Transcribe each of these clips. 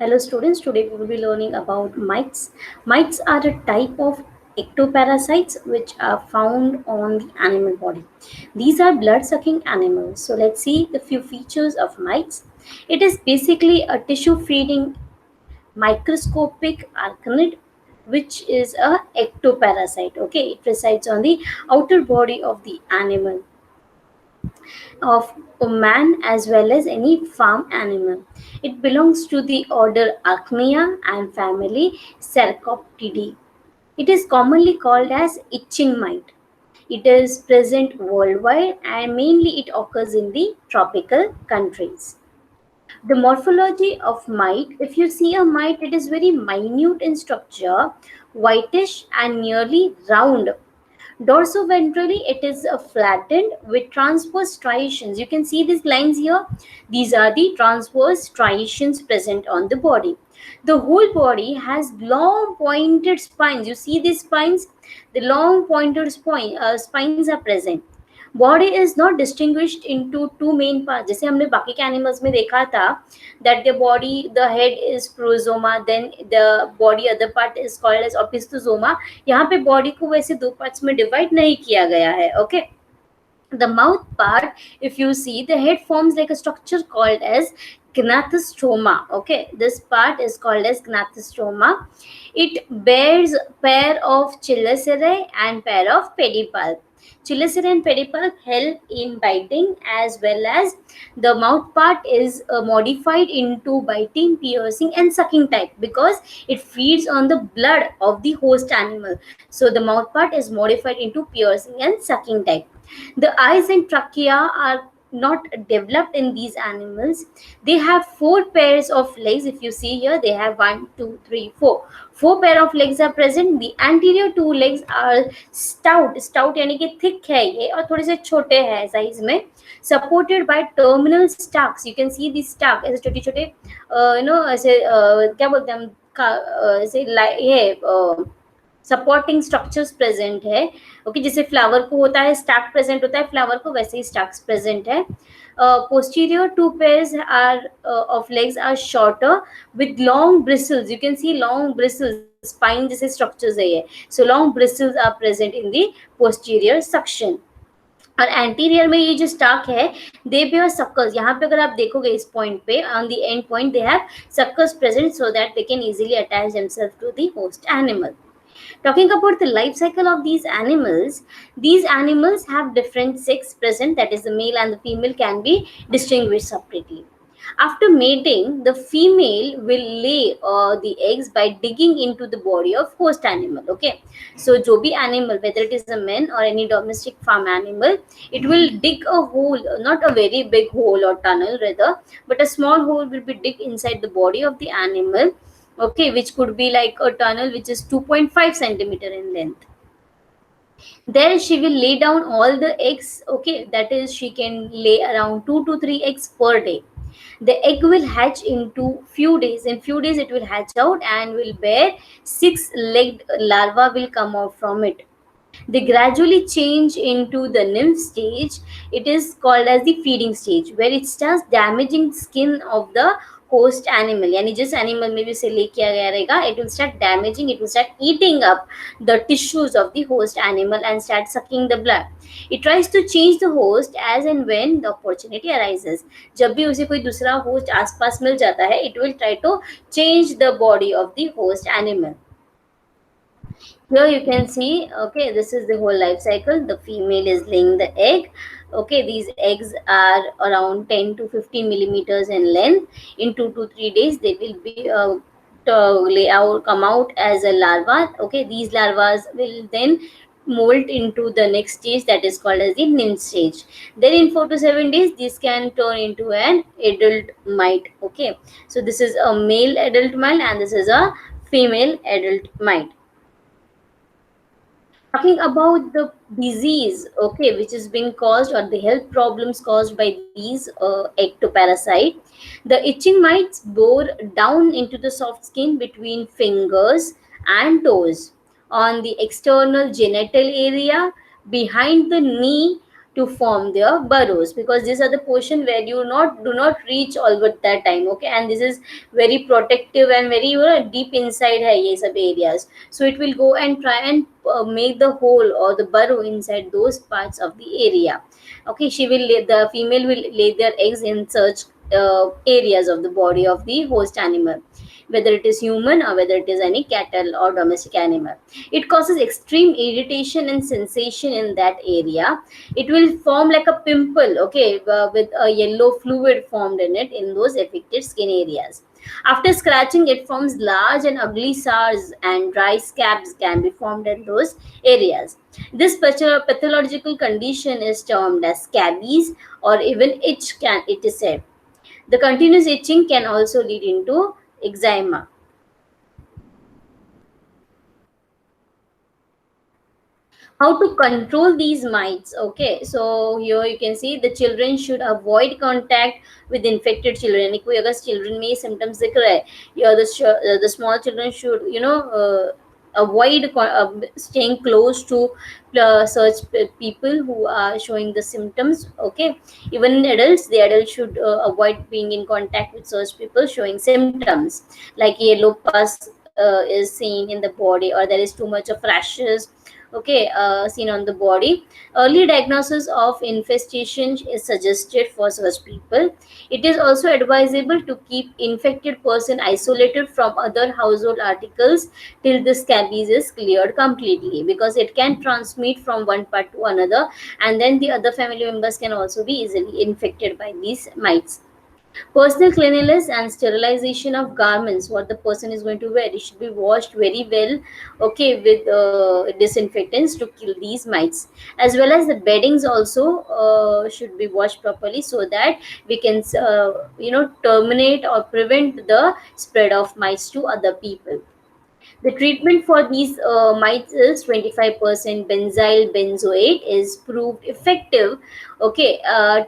Hello students, today we will be learning about mites. Mites are a type of ectoparasites which are found on the animal body. These are blood-sucking animals. So let's see the few features of mites. It is basically a tissue-feeding microscopic arachnid which is a ectoparasite. Okay, it resides on the outer body of the animal of a man as well as any farm animal. It belongs to the order Arachnia and family Sarcoptidae. It is commonly called as itching mite. It is present worldwide and mainly it occurs in the tropical countries. The morphology of mite, if you see a mite, it is very minute in structure, whitish and nearly round. Dorsoventrally, it is flattened with transverse striations. You can see these lines here. These are the transverse striations present on the body. The whole body has long pointed spines. You see these spines? The long pointed spines are present. Body is not distinguished into two main parts. जैसे हमने बाकी के animals में देखा था that the body, the head is prosoma, then the body other part is called as opistosoma. यहाँ पे body को वैसे दो parts में divide नहीं किया गया है. Okay. The mouth part, if you see, the head forms like a structure called as gnathostoma. Okay, this part is called as gnathostoma. It bears pair of chelicerae and pair of pedipalp. Chelicerae and pedipalp help in biting, as well as the mouth part is modified into biting, piercing and sucking type because it feeds on the blood of the host animal. So the mouth part is modified into piercing and sucking type. The eyes and trachea are not developed in these animals. They have four pairs of legs. If you see here, they have one, two, three, four. Four pair of legs are present. The anterior two legs are stout. Stout यानी कि thick है ये और थोड़े से छोटे हैं size में. Supported by terminal stalks. You can see these stalk ऐसे छोटे छोटे ऐसे क्या बोलते हैं हम ऐसे ये सपोर्टिंग स्ट्रक्चर्स प्रेजेंट है. ओके, जैसे फ्लावर को होता है स्टैक प्रेजेंट होता है फ्लावर को, वैसे ही स्टैक्स प्रेजेंट है. Posterior two pairs are of legs are shorter with long bristles. You can see long bristles, spine जैसे structures है ये. So long bristles are present in the posterior section. और anterior में ये जो स्टाक है दे bear suckers. यहाँ पे अगर आप देखोगे इस पॉइंट पे on the end point they have suckers present so that they can easily attach themselves to the host animal. Talking about the life cycle of these animals have different sex present, that is the male and the female can be distinguished separately. After mating, the female will lay the eggs by digging into the body of host animal. Okay, so jo bhi animal, whether it is a man or any domestic farm animal, it will dig a hole, not a very big hole or tunnel rather, but a small hole will be digged inside the body of the animal. Okay, which could be like a tunnel which is 2.5 centimeter in length. There she will lay down all the eggs. Okay, that is she can lay around 2 to 3 eggs per day. The egg will hatch into few days. In few days it will hatch out and will bear 6-legged larva will come out from it. They gradually change into the nymph stage. It is called as the feeding stage, where it starts damaging skin of the host animal. यानी जिस animal में भी उसे ले किया गया रहेगा, it will start damaging, it will start eating up the tissues of the host animal and start sucking the blood. It tries to change the host as and when the opportunity arises. जब भी उसे कोई दूसरा host आसपास मिल जाता है, it will try to change the body of the host animal. Here you can see, okay, this is the whole life cycle. The female is laying the egg. Okay, these eggs are around 10 to 15 millimeters in length. In 2 to 3 days they will be come out as a larva. Okay, these larvas will then molt into the next stage, that is called as the nymph stage. Then in 4 to 7 days this can turn into an adult mite. Okay, so this is a male adult mite and this is a female adult mite. Talking about the disease, okay, which is being caused, or the health problems caused by these ectoparasite, the itching mites bore down into the soft skin between fingers and toes, on the external genital area, behind the knee, to form their burrows, because these are the portion where you not do not reach all at that time. Okay, and this is very protective and very, deep inside hai ye sab areas. So it will go and try and make the hole or the burrow inside those parts of the area. Okay, the female will lay their eggs in such areas of the body of the host animal, whether it is human or whether it is any cattle or domestic animal. It causes extreme irritation and sensation in that area. It will form like a pimple, okay, with a yellow fluid formed in it in those affected skin areas. After scratching, it forms large and ugly sores, and dry scabs can be formed in those areas. This pathological condition is termed as scabies, or even itch, can it is said. The continuous itching can also lead into eczema. How to control these mites? Okay, so here you can see the children should avoid contact with infected children. कोई अगर children में symptoms दिख रहा है, या the small children should, avoid staying close to such people who are showing the symptoms. Okay, even adults, the adults should avoid being in contact with such people showing symptoms like yellow pus is seen in the body, or there is too much of rashes, okay, seen on the body. Early diagnosis of infestation is suggested for such people. It is also advisable to keep infected person isolated from other household articles till the scabies is cleared completely, because it can transmit from one part to another, and then the other family members can also be easily infected by these mites. Personal cleanliness and sterilization of garments, what the person is going to wear, it should be washed very well, okay, with disinfectants to kill these mites. As well as the beddings also should be washed properly, so that we can terminate or prevent the spread of mites to other people. The treatment for these mites is 25% benzyl benzoate is proved effective. Okay,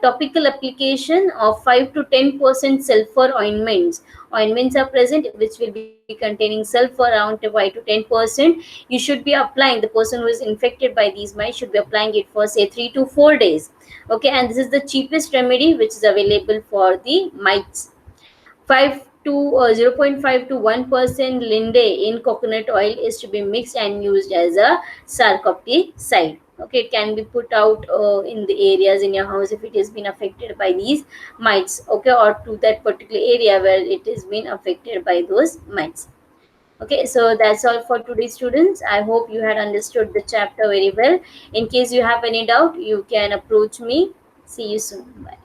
topical application of 5 to 10% sulfur ointments. Ointments are present which will be containing sulfur around 5 to 10%. You should be applying, the person who is infected by these mites should be applying it for say 3 to 4 days. Okay, and this is the cheapest remedy which is available for the mites. 5 to 0.5 to 1% linde in coconut oil is to be mixed and used as a sarcopticide. Okay, it can be put out in the areas in your house if it has been affected by these mites, okay, or to that particular area where it has been affected by those mites. Okay, so that's all for today, students. I hope you had understood the chapter very well. In case you have any doubt, you can approach me. See you soon. Bye.